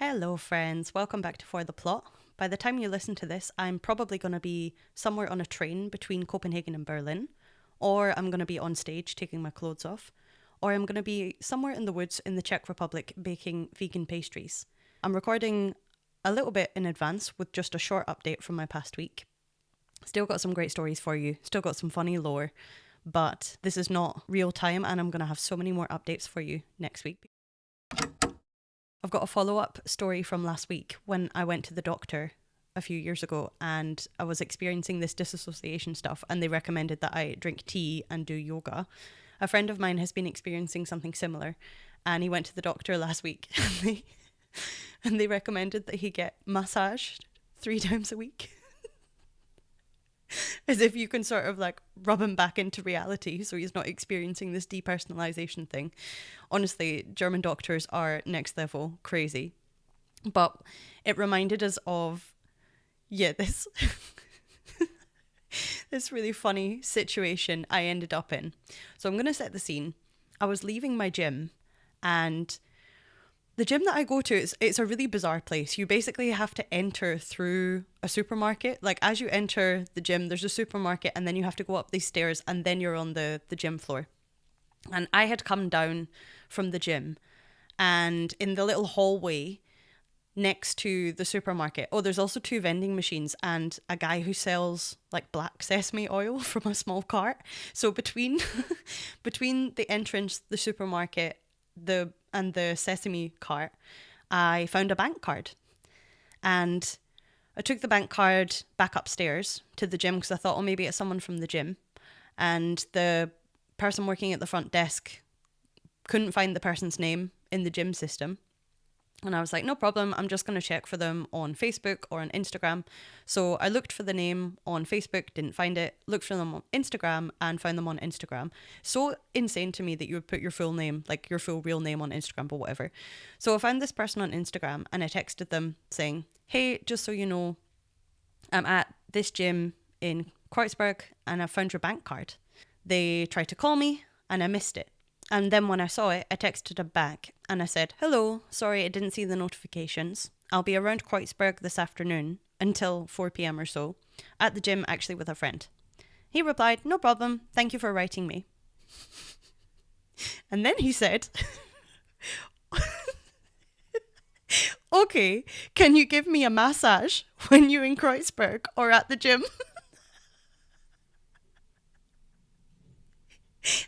Hello, friends. Welcome back to For the Plot. By the time you listen to this, I'm probably going to be somewhere on a train between Copenhagen and Berlin, or I'm going to be on stage taking my clothes off, or I'm going to be somewhere in the woods in the Czech Republic baking vegan pastries. I'm recording a little bit in advance with just a short update from my past week. Still got some great stories for you, still got some funny lore, but this is not real time, and I'm going to have so many more updates for you next week. I've got a follow-up story from last week when I went to the doctor a few years ago and I was experiencing this disassociation stuff and they recommended that I drink tea and do yoga. A friend of mine has been experiencing something similar and he went to the doctor last week and they recommended that he get massaged 3 times a week. As if you can sort of like rub him back into reality so he's not experiencing this depersonalization thing. Honestly, German doctors are next level crazy. But it reminded us of, this this really funny situation I ended up in. So I'm going to set the scene. I was leaving my gym and the gym that I go to, it's a really bizarre place. You basically have to enter through a supermarket. Like as you enter the gym, there's a supermarket and then you have to go up these stairs and then you're on the gym floor. And I had come down from the gym and in the little hallway next to the supermarket, there's also 2 vending machines and a guy who sells like black sesame oil from a small cart. So between the entrance, the supermarket, and the sesame cart, I found a bank card. And I took the bank card back upstairs to the gym because I thought, maybe it's someone from the gym. And the person working at the front desk couldn't find the person's name in the gym system. And I was like, no problem, I'm just going to check for them on Facebook or on Instagram. So I looked for the name on Facebook, didn't find it, looked for them on Instagram and found them on Instagram. So insane to me that you would put your full name, like your full real name on Instagram, but whatever. So I found this person on Instagram and I texted them saying, hey, just so you know, I'm at this gym in Kreuzberg and I found your bank card. They tried to call me and I missed it. And then when I saw it, I texted him back and I said, hello, sorry, I didn't see the notifications. I'll be around Kreuzberg this afternoon until 4 p.m. or so at the gym, actually with a friend. He replied, no problem. Thank you for writing me. And then he said, okay, can you give me a massage when you're in Kreuzberg or at the gym?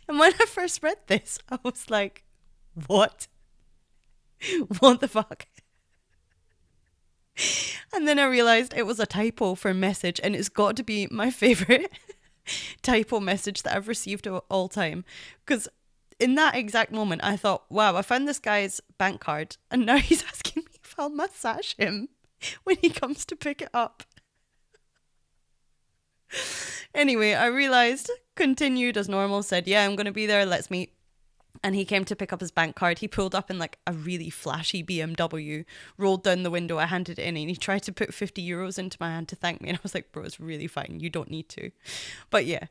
And when I first read this, I was like, what? What the fuck? And then I realized it was a typo for message and it's got to be my favorite typo message that I've received of all time. Because in that exact moment, I thought, wow, I found this guy's bank card and now he's asking me if I'll massage him when he comes to pick it up. Anyway, I realized, continued as normal, said, yeah, I'm going to be there, let's meet. And he came to pick up his bank card. He pulled up in like a really flashy BMW, rolled down the window, I handed it in, and he tried to put 50 euros into my hand to thank me. And I was like, bro, it's really fine. You don't need to. But yeah,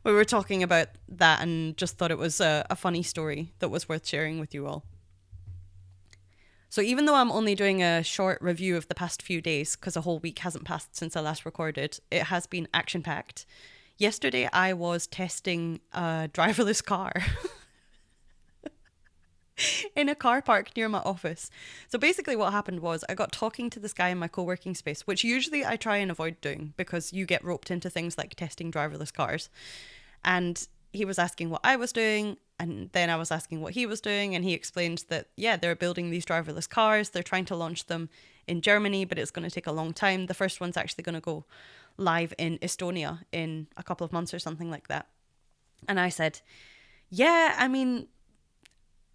we were talking about that and just thought it was a funny story that was worth sharing with you all. So even though I'm only doing a short review of the past few days, because a whole week hasn't passed since I last recorded, it has been action-packed. Yesterday, I was testing a driverless car in a car park near my office. So basically what happened was I got talking to this guy in my co-working space, which usually I try and avoid doing because you get roped into things like testing driverless cars. And he was asking what I was doing, and then I was asking what he was doing, and he explained that, yeah, they're building these driverless cars. They're trying to launch them in Germany, but it's going to take a long time. The first one's actually going to go live in Estonia in a couple of months or something like that. And I said, yeah, I mean,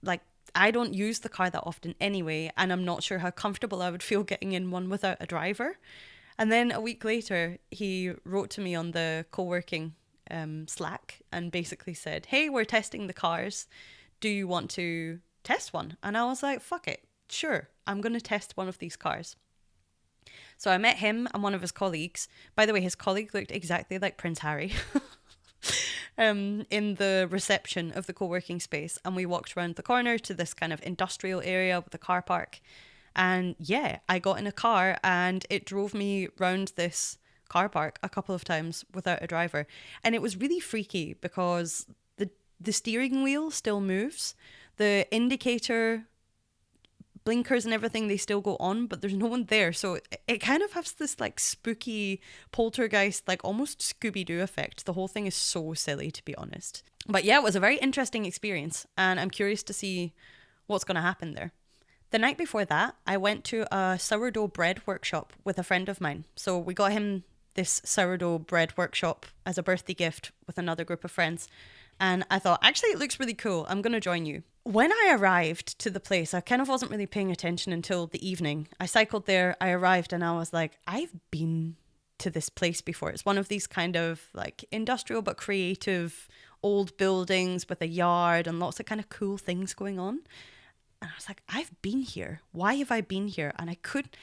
like, I don't use the car that often anyway, and I'm not sure how comfortable I would feel getting in one without a driver. And then a week later, he wrote to me on the co-working Slack and basically said, hey, we're testing the cars. Do you want to test one? And I was like, fuck it. Sure, I'm going to test one of these cars. So I met him and one of his colleagues. By the way, his colleague looked exactly like Prince Harry. In the reception of the co-working space, and we walked around the corner to this kind of industrial area with a car park, And yeah, I got in a car and it drove me round this car park a couple of times without a driver. And it was really freaky because the steering wheel still moves. The indicator, blinkers and everything, they still go on, but there's no one there. So it kind of has this like spooky poltergeist, like almost Scooby-Doo effect. The whole thing is so silly, to be honest. But yeah, it was a very interesting experience, and I'm curious to see what's going to happen there. The night before that, I went to a sourdough bread workshop with a friend of mine. So we got him this sourdough bread workshop as a birthday gift with another group of friends. And I thought, actually, it looks really cool. I'm going to join you. When I arrived to the place, I kind of wasn't really paying attention until the evening. I cycled there, I arrived, and I was like, I've been to this place before. It's one of these kind of like industrial but creative old buildings with a yard and lots of kind of cool things going on. And I was like, I've been here. Why have I been here? And I could,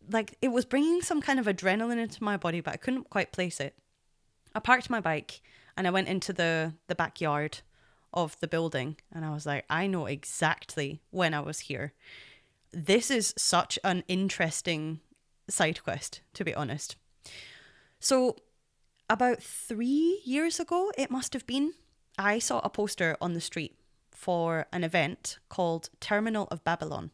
like, it was bringing some kind of adrenaline into my body, but I couldn't quite place it. I parked my bike and I went into the backyard of the building, and I was like, I know exactly when I was here. This is such an interesting side quest, to be honest. So about 3 years ago, it must have been, I saw a poster on the street for an event called Terminal of Babylon.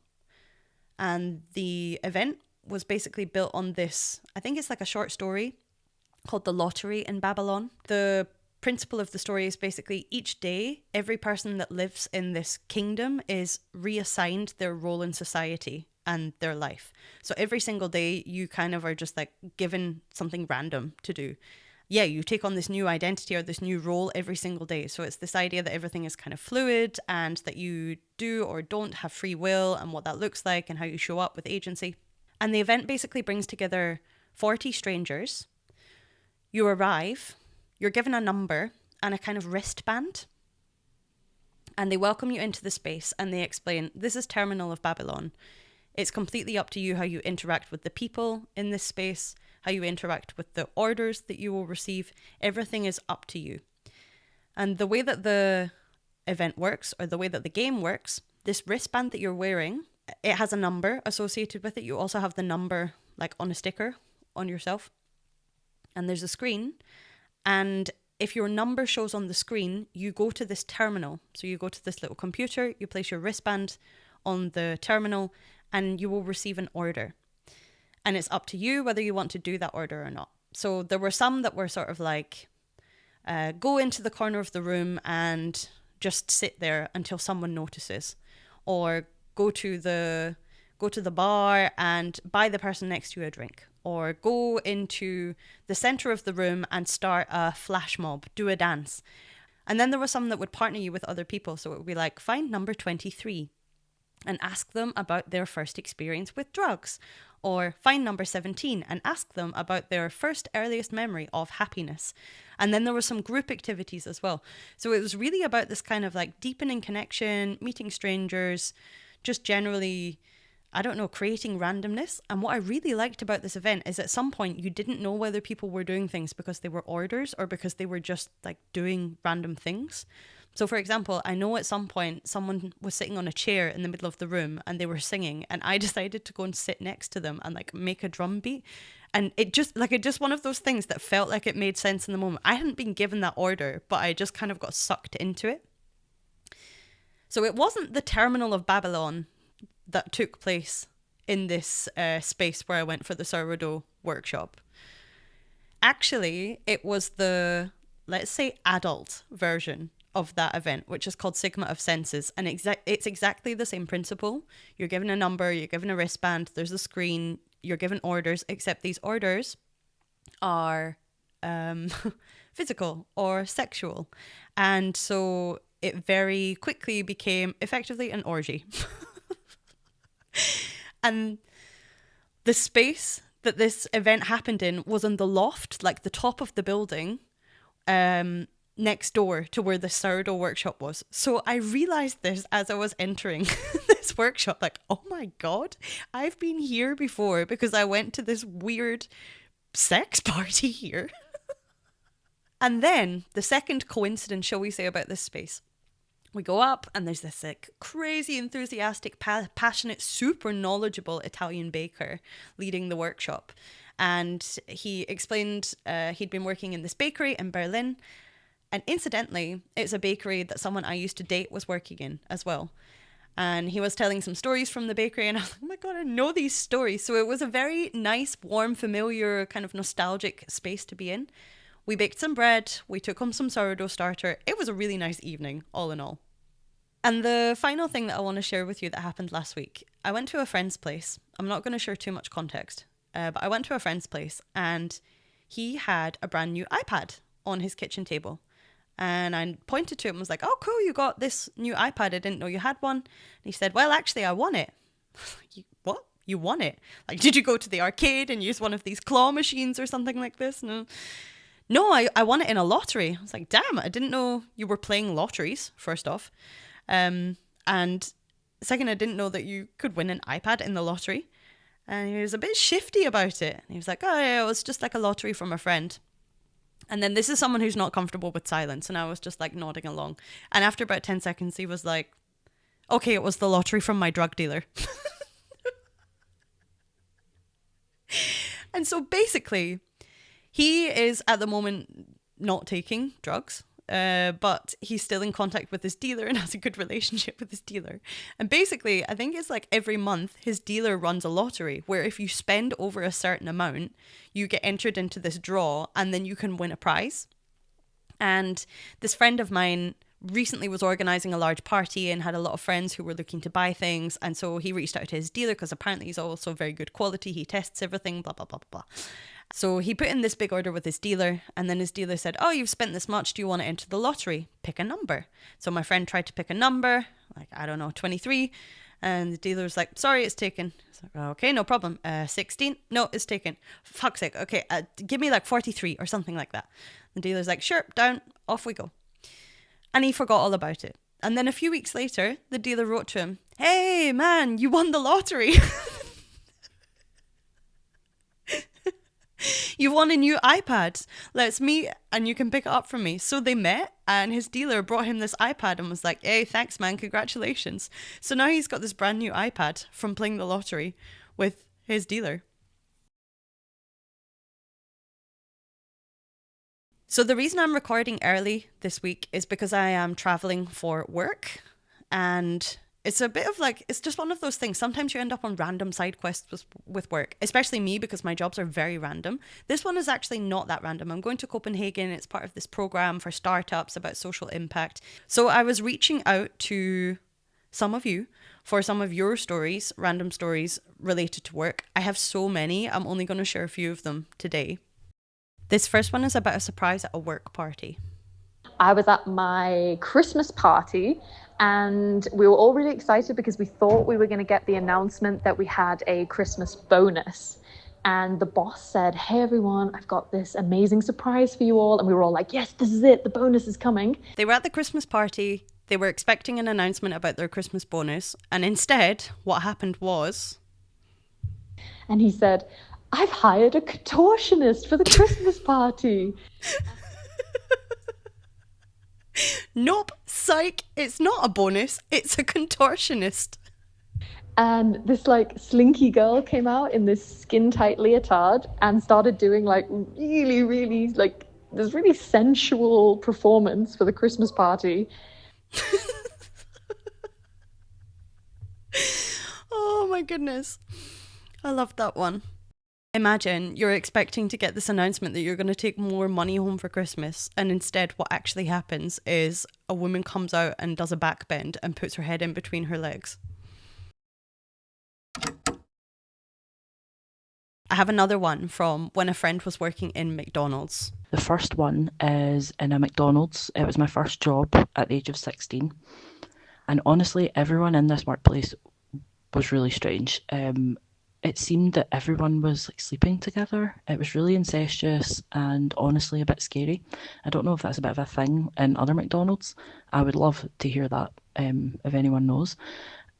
And the event was basically built on this, I think it's like a short story called The Lottery in Babylon. The principle of the story is basically each day, every person that lives in this kingdom is reassigned their role in society and their life. So every single day, you kind of are just like given something random to do. Yeah, you take on this new identity or this new role every single day. So it's this idea that everything is kind of fluid and that you do or don't have free will and what that looks like and how you show up with agency. And the event basically brings together 40 strangers. You arrive, you're given a number and a kind of wristband, and they welcome you into the space and they explain, this is Terminal of Babylon. It's completely up to you how you interact with the people in this space, how you interact with the orders that you will receive. Everything is up to you. And the way that the event works, or the way that the game works, this wristband that you're wearing, it has a number associated with it. You also have the number like on a sticker on yourself. And there's a screen. And if your number shows on the screen, you go to this terminal. So you go to this little computer, you place your wristband on the terminal, and you will receive an order. And it's up to you whether you want to do that order or not. So there were some that were sort of like, go into the corner of the room and just sit there until someone notices. Or go to the bar and buy the person next to you a drink. Or go into the center of the room and start a flash mob, do a dance. And then there were some that would partner you with other people. So it would be like, find number 23 and ask them about their first experience with drugs. Or find number 17 and ask them about their first earliest memory of happiness. And then there were some group activities as well. So it was really about this kind of like deepening connection, meeting strangers, just generally, I don't know, creating randomness. And what I really liked about this event is at some point you didn't know whether people were doing things because they were orders or because they were just like doing random things. So for example, I know at some point someone was sitting on a chair in the middle of the room and they were singing, and I decided to go and sit next to them and like make a drum beat. And it just one of those things that felt like it made sense in the moment. I hadn't been given that order, but I just kind of got sucked into it. So it wasn't the Terminal of Babylon that took place in this space where I went for the sourdough workshop. Actually, it was the, let's say, adult version of that event, which is called Sigma of Senses. And it's exactly the same principle. You're given a number, you're given a wristband, there's a screen, you're given orders, except these orders are physical or sexual. And so it very quickly became effectively an orgy. And the space that this event happened in was in the loft, like the top of the building, next door to where the sourdough workshop was. So I realized this as I was entering this workshop, like, oh my God, I've been here before because I went to this weird sex party here. And then the second coincidence, shall we say, about this space We go up and there's this like crazy enthusiastic, passionate, super knowledgeable Italian baker leading the workshop. And he explained he'd been working in this bakery in Berlin. And incidentally, it's a bakery that someone I used to date was working in as well. And he was telling some stories from the bakery, and I was like, oh my God, I know these stories. So it was a very nice, warm, familiar, kind of nostalgic space to be in. We baked some bread, we took home some sourdough starter. It was a really nice evening, all in all. And the final thing that I want to share with you that happened last week, I went to a friend's place. I'm not going to share too much context, but I went to a friend's place and he had a brand new iPad on his kitchen table. And I pointed to him and was like, oh, cool, you got this new iPad. I didn't know you had one. And he said, well, actually, I won it. What? You won it? Like, did you go to the arcade and use one of these claw machines or something like this? No, I won it in a lottery. I was like, damn, I didn't know you were playing lotteries, first off. And second, I didn't know that you could win an iPad in the lottery. And he was a bit shifty about it. And he was like, oh, yeah, it was just like a lottery from a friend. And then this is someone who's not comfortable with silence. And I was just like nodding along. And after about 10 seconds, he was like, okay, it was the lottery from my drug dealer. And so basically, he is at the moment not taking drugs. But he's still in contact with his dealer and has a good relationship with his dealer. And basically, I think it's like every month his dealer runs a lottery where if you spend over a certain amount, you get entered into this draw and then you can win a prize. And this friend of mine recently was organizing a large party and had a lot of friends who were looking to buy things. And so he reached out to his dealer because apparently he's also very good quality. He tests everything, blah, blah, blah, blah. So he put in this big order with his dealer, and then his dealer said, oh, you've spent this much. Do you want to enter the lottery? Pick a number. So my friend tried to pick a number, like, I don't know, 23. And the dealer was like, sorry, it's taken. It's like, okay, no problem. 16? No, it's taken. Fuck's sake. Okay, give me like 43 or something like that. The dealer's like, sure, down, off we go. And he forgot all about it. And then a few weeks later, the dealer wrote to him, hey, man, you won the lottery. You won a new iPad. Let's meet and you can pick it up from me. So they met and his dealer brought him this iPad and was like, hey, thanks, man. Congratulations. So now he's got this brand new iPad from playing the lottery with his dealer. So the reason I'm recording early this week is because I am traveling for work, and it's a bit of like, it's just one of those things. Sometimes you end up on random side quests with work, especially me because my jobs are very random. This one is actually not that random. I'm going to Copenhagen. It's part of this program for startups about social impact. So I was reaching out to some of you for some of your stories, random stories related to work. I have so many. I'm only going to share a few of them today. This first one is about a surprise at a work party. I was at my Christmas party and we were all really excited because we thought we were going to get the announcement that we had a Christmas bonus. And the boss said, hey, everyone, I've got this amazing surprise for you all. And we were all like, yes, this is it. The bonus is coming. They were at the Christmas party. They were expecting an announcement about their Christmas bonus. And instead, what happened was... And he said, I've hired a contortionist for the Christmas party. Nope, psych, it's not a bonus, it's a contortionist. And this like slinky girl came out in this skin tight leotard and started doing like really like this really sensual performance for the Christmas party. Oh my goodness, I loved that one. Imagine you're expecting to get this announcement that you're going to take more money home for Christmas, and instead what actually happens is a woman comes out and does a back bend and puts her head in between her legs. I have another one from when a friend was working in McDonald's. The first one is in a McDonald's. It was my first job at the age of 16. And honestly, everyone in this workplace was really strange. It seemed that everyone was like sleeping together. It was really incestuous and honestly a bit scary. I don't know if that's a bit of a thing in other McDonald's. I would love to hear that if anyone knows.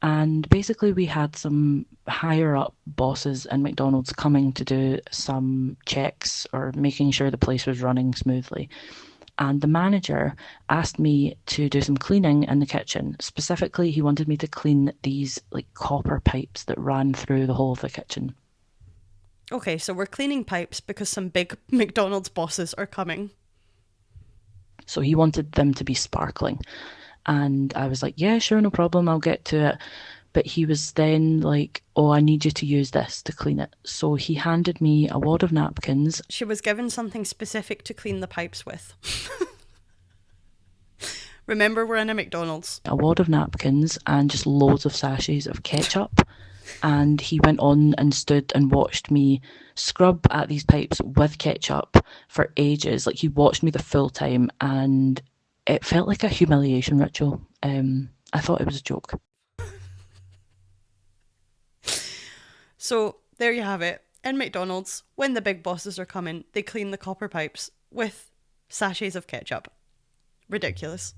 And basically we had some higher up bosses in McDonald's coming to do some checks or making sure the place was running smoothly. and the manager asked me to do some cleaning in the kitchen. Specifically, he wanted me to clean these like copper pipes that ran through the whole of the kitchen. Okay, so we're cleaning pipes because some big McDonald's bosses are coming. So he wanted them to be sparkling. And I was like, yeah, sure, no problem, I'll get to it. But he was then like, oh, I need you to use this to clean it. So he handed me a wad of napkins. She was given something specific to clean the pipes with. Remember, we're in a McDonald's. A wad of napkins and just loads of sachets of ketchup. And he went on and stood and watched me scrub at these pipes with ketchup for ages. Like, he watched me the full time, and it felt like a humiliation ritual. I thought it was a joke. So there you have it. In McDonald's, when the big bosses are coming, they clean the copper pipes with sachets of ketchup. Ridiculous.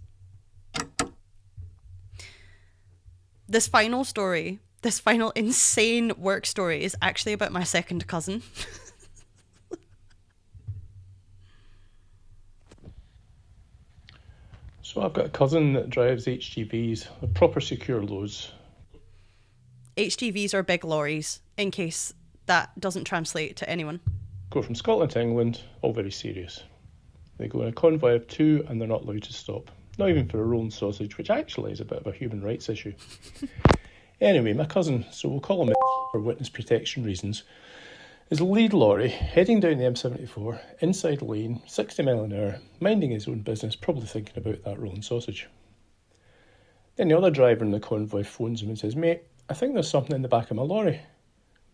This final story, this final insane work story, is actually about my second cousin. So I've got a cousin that drives HGVs, proper secure loads. HGVs are big lorries, in case that doesn't translate to anyone. Go from Scotland to England, all very serious. They go in a convoy of 2 and they're not allowed to stop. Not even for a rolling sausage, which actually is a bit of a human rights issue. Anyway, my cousin, so we'll call him for witness protection reasons, is a lead lorry heading down the M74, inside lane, 60 mile an hour, minding his own business, probably thinking about that rolling sausage. Then the other driver in the convoy phones him and says, mate, I think there's something in the back of my lorry.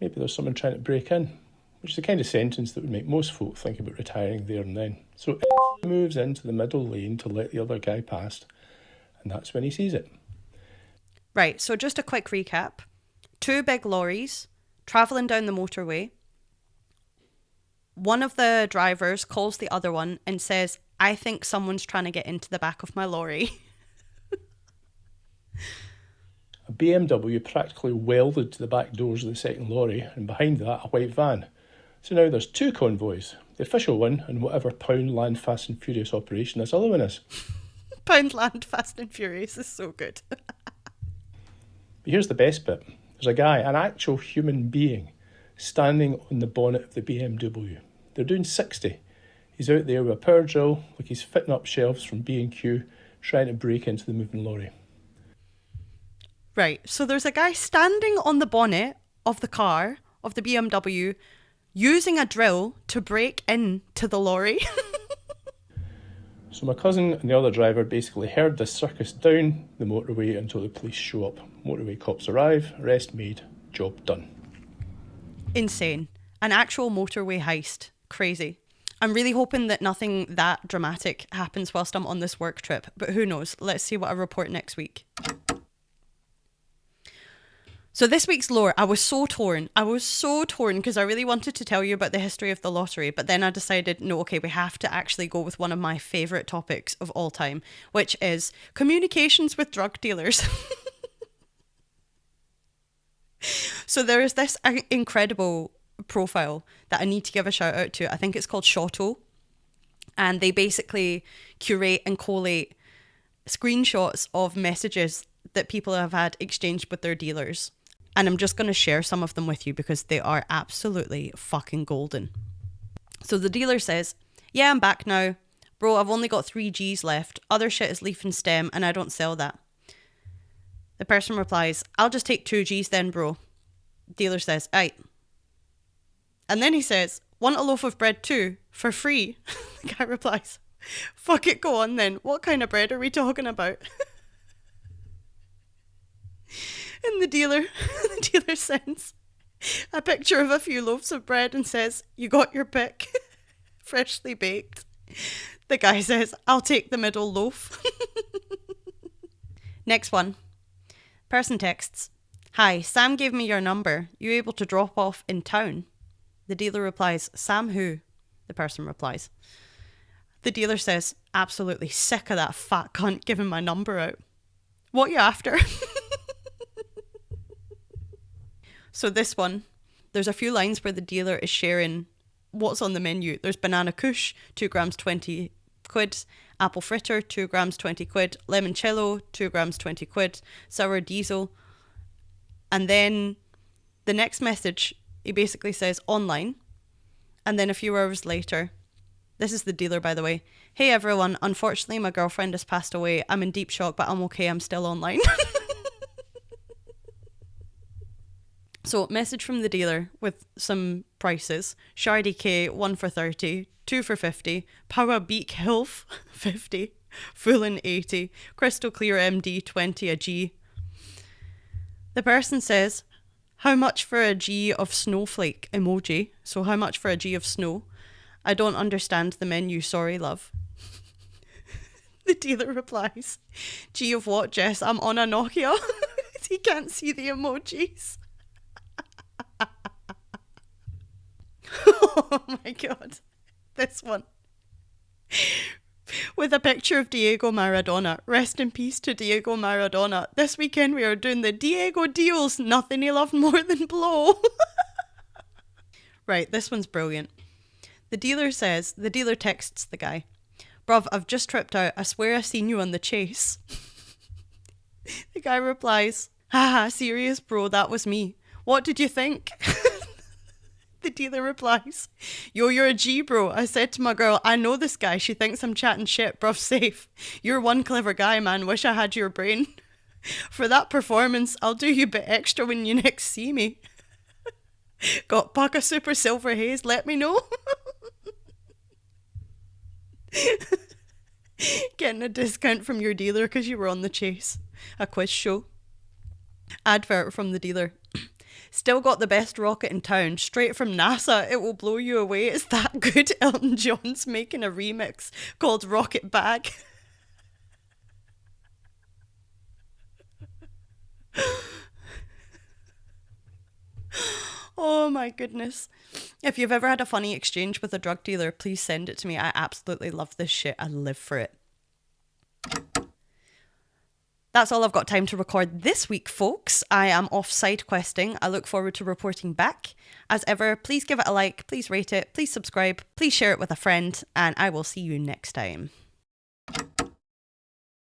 Maybe there's someone trying to break in, which is the kind of sentence that would make most folk think about retiring there and then. So he moves into the middle lane to let the other guy pass, and that's when he sees it. Right, so just a quick recap. 2 big lorries travelling down the motorway. One of the drivers calls the other one and says, I think someone's trying to get into the back of my lorry. A BMW practically welded to the back doors of the second lorry, and behind that a white van. So now there's 2 convoys, the official one and whatever Poundland Fast and Furious operation this other one is. Poundland Fast and Furious is so good. But here's the best bit. There's a guy, an actual human being, standing on the bonnet of the BMW. They're doing 60. He's out there with a power drill, like he's fitting up shelves from B&Q, trying to break into the moving lorry. Right, so there's a guy standing on the bonnet of the car, of the BMW, using a drill to break into the lorry. So my cousin and the other driver basically heard this circus down the motorway until the police show up. Motorway cops arrive, arrest made, job done. Insane. An actual motorway heist. Crazy. I'm really hoping that nothing that dramatic happens whilst I'm on this work trip, but who knows? Let's see what I report next week. So this week's lore, I was so torn because I really wanted to tell you about the history of the lottery, but then I decided, no, okay, we have to actually go with one of my favourite topics of all time, which is communications with drug dealers. So there is this incredible profile that I need to give a shout out to. I think it's called Shotto, and they basically curate and collate screenshots of messages that people have had exchanged with their dealers. And I'm just going to share some of them with you because they are absolutely fucking golden. So the dealer says, yeah, I'm back now. Bro, I've only got 3 Gs left. Other shit is leaf and stem and I don't sell that. The person replies, I'll just take 2 Gs then, bro. Dealer says, aight. And then he says, want a loaf of bread too? For free? The guy replies, fuck it, go on then. What kind of bread are we talking about? And the dealer sends a picture of a few loaves of bread and says, you got your pick. Freshly baked. The guy says, I'll take the middle loaf. Next one. Person texts, hi, Sam gave me your number. You able to drop off in town? The dealer replies, Sam who? The person replies. The dealer says, absolutely sick of that fat cunt giving my number out. What you after? So this one, there's a few lines where the dealer is sharing what's on the menu. There's banana kush, 2 grams 20 quid. Apple fritter, 2 grams, 20 quid. Limoncello, 2 grams, 20 quid. Sour diesel. And then the next message, he basically says online. And then a few hours later, this is the dealer, by the way. Hey everyone, unfortunately my girlfriend has passed away. I'm in deep shock, but I'm okay. I'm still online. So, message from the dealer with some prices. Shardy K, 1 for 30, 2 for 50. Power Beak Hilf, 50. Fullin, 80. Crystal Clear MD, 20 a G. The person says, how much for a G of snowflake emoji? So, how much for a G of snow? I don't understand the menu, sorry love. The dealer replies, G of what, Jess? I'm on a Nokia. He can't see the emojis. Oh my god, this one. With a picture of Diego Maradona. Rest in peace to Diego Maradona. This weekend we are doing the Diego deals. Nothing he loved more than blow. Right, this one's brilliant. The dealer texts the guy, bruv, I've just tripped out. I swear I seen you on the chase. The guy replies, haha, serious bro, that was me. What did you think? The dealer replies, yo, you're a G, bro. I said to my girl, I know this guy. She thinks I'm chatting shit, bruv, safe. You're one clever guy, man. Wish I had your brain. For that performance, I'll do you a bit extra when you next see me. Got pack of super silver haze, let me know. Getting a discount from your dealer because you were on the chase. A quiz show. Advert from the dealer. Still got the best rocket in town, straight from NASA. It will blow you away. It's that good. Elton John's making a remix called Rocket Bag. Oh my goodness. If you've ever had a funny exchange with a drug dealer, please send it to me. I absolutely love this shit. I live for it. That's all I've got time to record this week, folks. I am off side questing. I look forward to reporting back. As ever, please give it a like, please rate it, please subscribe, please share it with a friend, and I will see you next time.